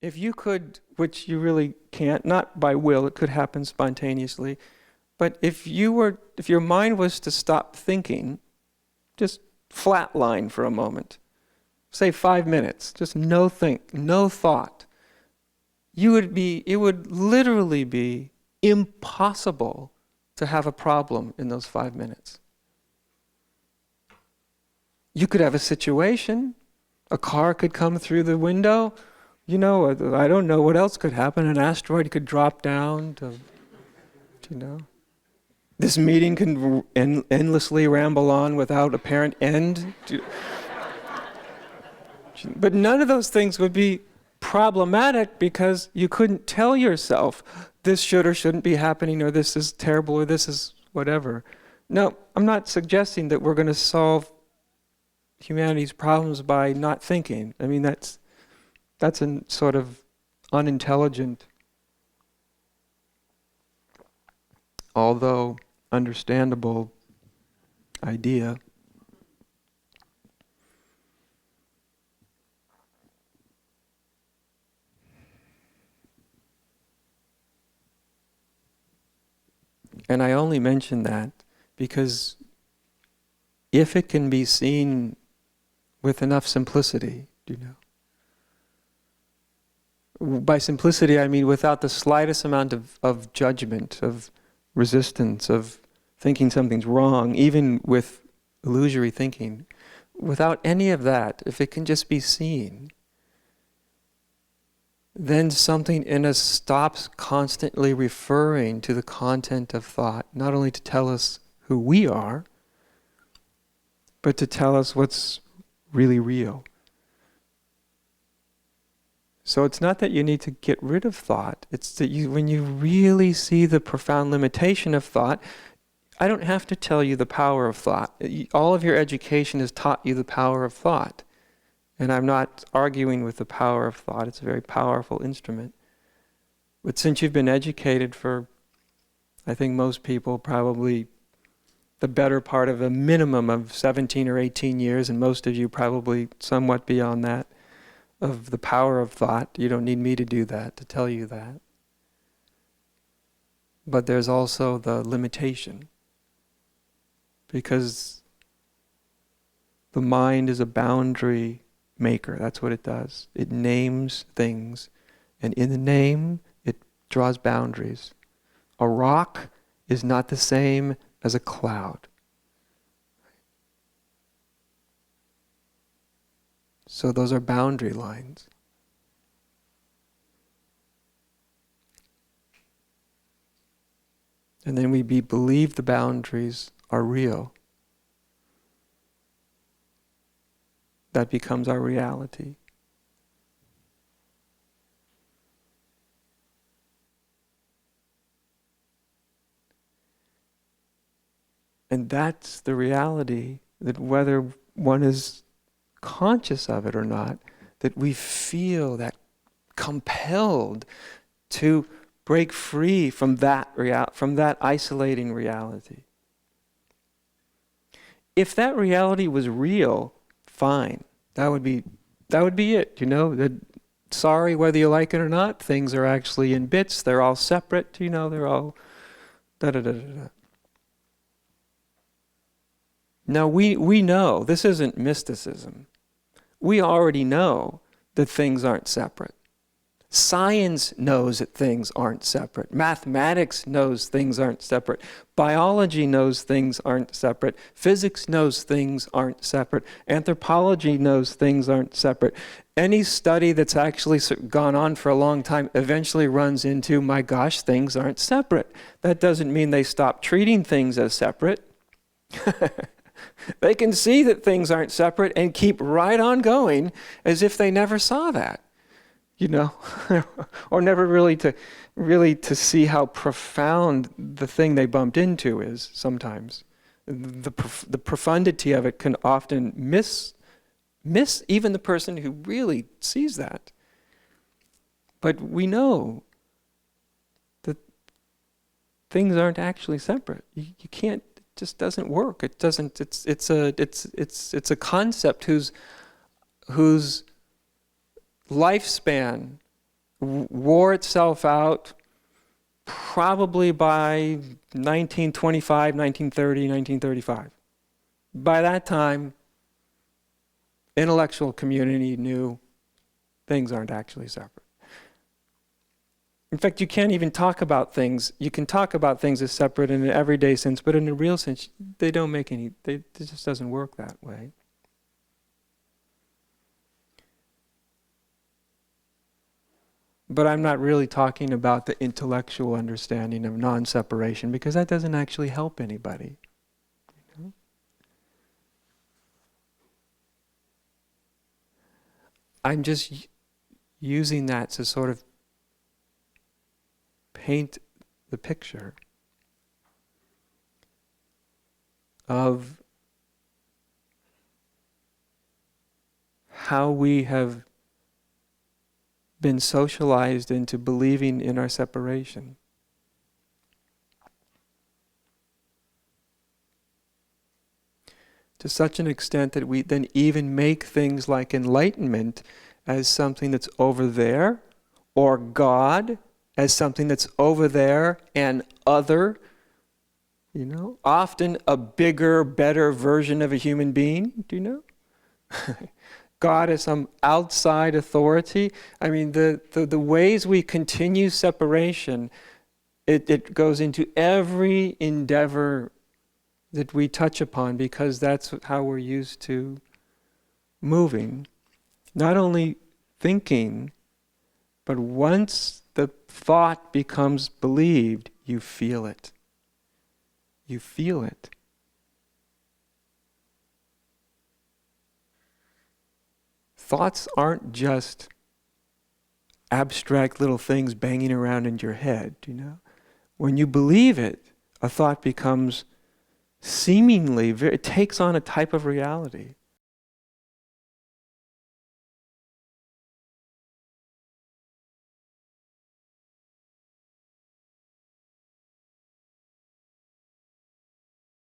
If you could, which you really can't, not by will, it could happen spontaneously, but if your mind was to stop thinking, just flatline for a moment, say 5 minutes, just no thought, it would literally be impossible to have a problem in those 5 minutes. You could have a situation, a car could come through the window, I don't know what else could happen, an asteroid could drop down this meeting can endlessly ramble on without apparent end. But none of those things would be problematic because you couldn't tell yourself this should or shouldn't be happening, or this is terrible, or this is whatever. No, I'm not suggesting that we're going to solve humanity's problems by not thinking. I mean, that's a sort of unintelligent, although understandable idea. And I only mention that because if it can be seen with enough simplicity, by simplicity I mean without the slightest amount of judgment, of resistance, of thinking something's wrong, even with illusory thinking, without any of that, if it can just be seen, then something in us stops constantly referring to the content of thought, not only to tell us who we are, but to tell us what's really real. So it's not that you need to get rid of thought, it's that when you really see the profound limitation of thought, I don't have to tell you the power of thought. All of your education has taught you the power of thought. And I'm not arguing with the power of thought, it's a very powerful instrument. But since you've been educated for, I think most people, probably the better part of a minimum of 17 or 18 years, and most of you probably somewhat beyond that, of the power of thought, you don't need me to do that, to tell you that. But there's also the limitation. Because the mind is a boundary maker, that's what it does. It names things, and in the name, it draws boundaries. A rock is not the same as a cloud. So those are boundary lines. And then we believe the boundaries are real. That becomes our reality. And that's the reality, that whether one is conscious of it or not, that we feel that compelled to break free from that isolating reality. If that reality was real, fine. That would be it, that sorry whether you like it or not, things are actually in bits, they're all separate, they're all da-da-da-da-da. Now we know, this isn't mysticism. We already know that things aren't separate. Science knows that things aren't separate. Mathematics knows things aren't separate. Biology knows things aren't separate. Physics knows things aren't separate. Anthropology knows things aren't separate. Any study that's actually gone on for a long time eventually runs into, my gosh, things aren't separate. That doesn't mean they stop treating things as separate. They can see that things aren't separate and keep right on going as if they never saw that. Or never really to see how profound the thing they bumped into is sometimes. The profundity of it can often miss even the person who really sees that. But we know that things aren't actually separate. You can't. It just doesn't work. It doesn't. It's a concept whose lifespan wore itself out probably by 1925, 1930, 1935. By that time, intellectual community knew things aren't actually separate. In fact, you can't even talk about things. You can talk about things as separate in an everyday sense, but in a real sense, they don't make any, it just doesn't work that way. But I'm not really talking about the intellectual understanding of non-separation, because that doesn't actually help anybody. You know? I'm just using that to sort of paint the picture of how we have been socialized into believing in our separation. To such an extent that we then even make things like enlightenment as something that's over there, or God as something that's over there and other, you know, often a bigger, better version of a human being, do you know? God as some outside authority. I mean, the ways we continue separation, it goes into every endeavor that we touch upon, because that's how we're used to moving. Not only thinking, but once the thought becomes believed, you feel it. You feel it. Thoughts aren't just abstract little things banging around in your head, you know? When you believe it, a thought becomes seemingly, it takes on a type of reality.